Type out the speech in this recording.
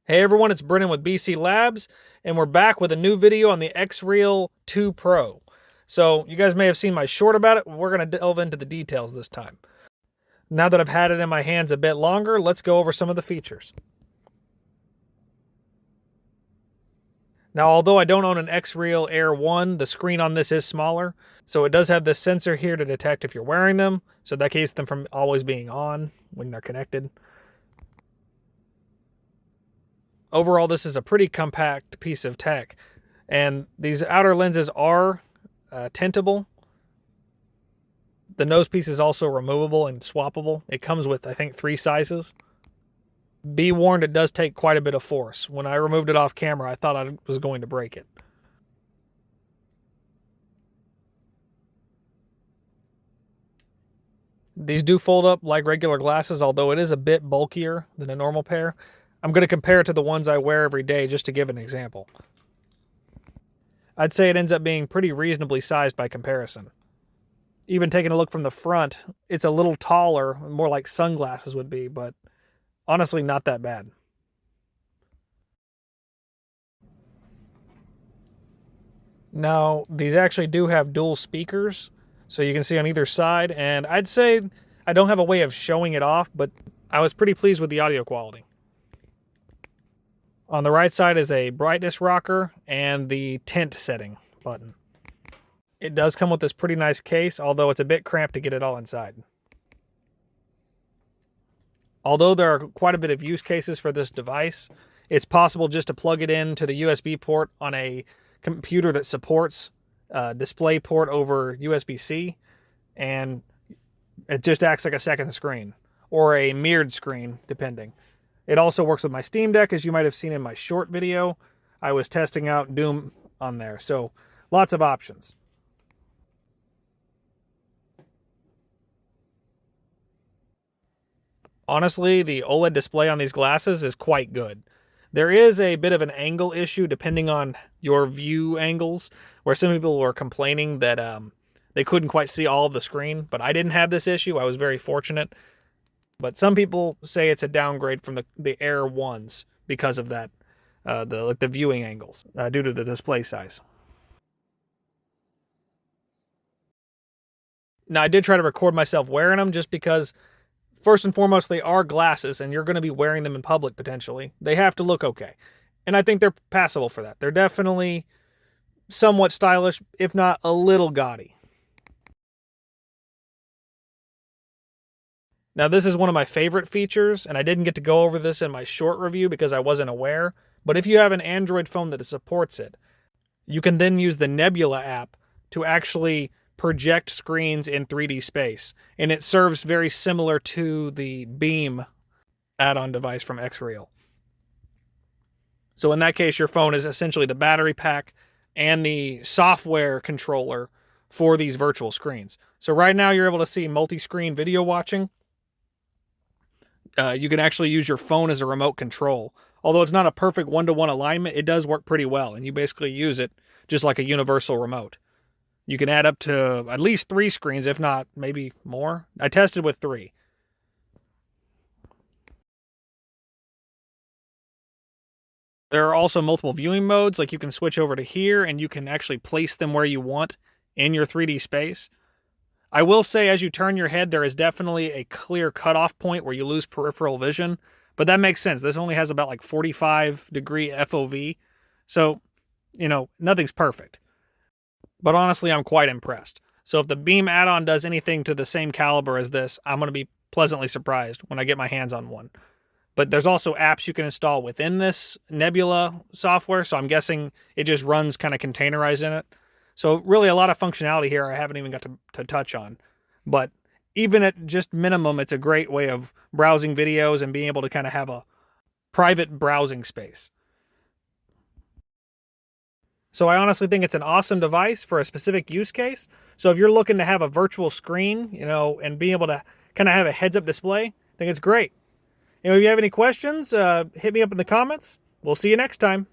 Hey everyone, it's Brennan with BC Labs, and we're back with a new video on the XREAL 2 Pro. So, you guys may have seen my short about it. We're going to delve into the details this time. Now that I've had it in my hands a bit longer, let's go over some of the features. Now, although I don't own an XREAL Air 1, the screen on this is smaller, so it does have this sensor here to detect if you're wearing them, so that keeps them from always being on when they're connected. Overall, this is a pretty compact piece of tech, and these outer lenses are tintable. The nose piece is also removable and swappable. It comes with, I think, 3 sizes. Be warned, it does take quite a bit of force. When I removed it off camera, I thought I was going to break it. These do fold up like regular glasses, although it is a bit bulkier than a normal pair. I'm going to compare it to the ones I wear every day just to give an example. I'd say it ends up being pretty reasonably sized by comparison. Even taking a look from the front, it's a little taller, more like sunglasses would be, but honestly not that bad. Now, these actually do have dual speakers, so you can see on either side, and I'd say I don't have a way of showing it off, but I was pretty pleased with the audio quality. On the right side is a brightness rocker and the tint setting button. It does come with this pretty nice case, although it's a bit cramped to get it all inside. Although there are quite a bit of use cases for this device, it's possible just to plug it into the USB port on a computer that supports display port over USB-C, and it just acts like a second screen, or a mirrored screen, depending. It also works with my Steam Deck, as you might have seen in my short video. I was testing out Doom on there, so lots of options. Honestly, the OLED display on these glasses is quite good. There is a bit of an angle issue depending on your view angles, where some people were complaining that they couldn't quite see all of the screen, but I didn't have this issue. I was very fortunate. But some people say it's a downgrade from the Air 1s because of that, the viewing angles, due to the display size. Now, I did try to record myself wearing them just because, first and foremost, they are glasses, and you're going to be wearing them in public potentially. They have to look okay. And I think they're passable for that. They're definitely somewhat stylish, if not a little gaudy. Now, this is one of my favorite features, and I didn't get to go over this in my short review because I wasn't aware, but if you have an Android phone that supports it, you can then use the Nebula app to actually project screens in 3D space, and it serves very similar to the Beam add-on device from XREAL. So in that case, your phone is essentially the battery pack and the software controller for these virtual screens. So right now, you're able to see multi-screen video watching. You can actually use your phone as a remote control. Although it's not a perfect one-to-one alignment, it does work pretty well, and you basically use it just like a universal remote. You can add up to at least 3 screens, if not maybe more. I tested with 3. There are also multiple viewing modes, like you can switch over to here, and you can actually place them where you want in your 3D space. I will say, as you turn your head, there is definitely a clear cutoff point where you lose peripheral vision, but that makes sense. This only has about like 45-degree FOV, so, nothing's perfect. But honestly, I'm quite impressed. So if the Beam add-on does anything to the same caliber as this, I'm going to be pleasantly surprised when I get my hands on one. But there's also apps you can install within this Nebula software, so I'm guessing it just runs kind of containerized in it. So really a lot of functionality here I haven't even got to touch on. But even at just minimum, it's a great way of browsing videos and being able to kind of have a private browsing space. So I honestly think it's an awesome device for a specific use case. So if you're looking to have a virtual screen, and being able to kind of have a heads-up display, I think it's great. If you have any questions, hit me up in the comments. We'll see you next time.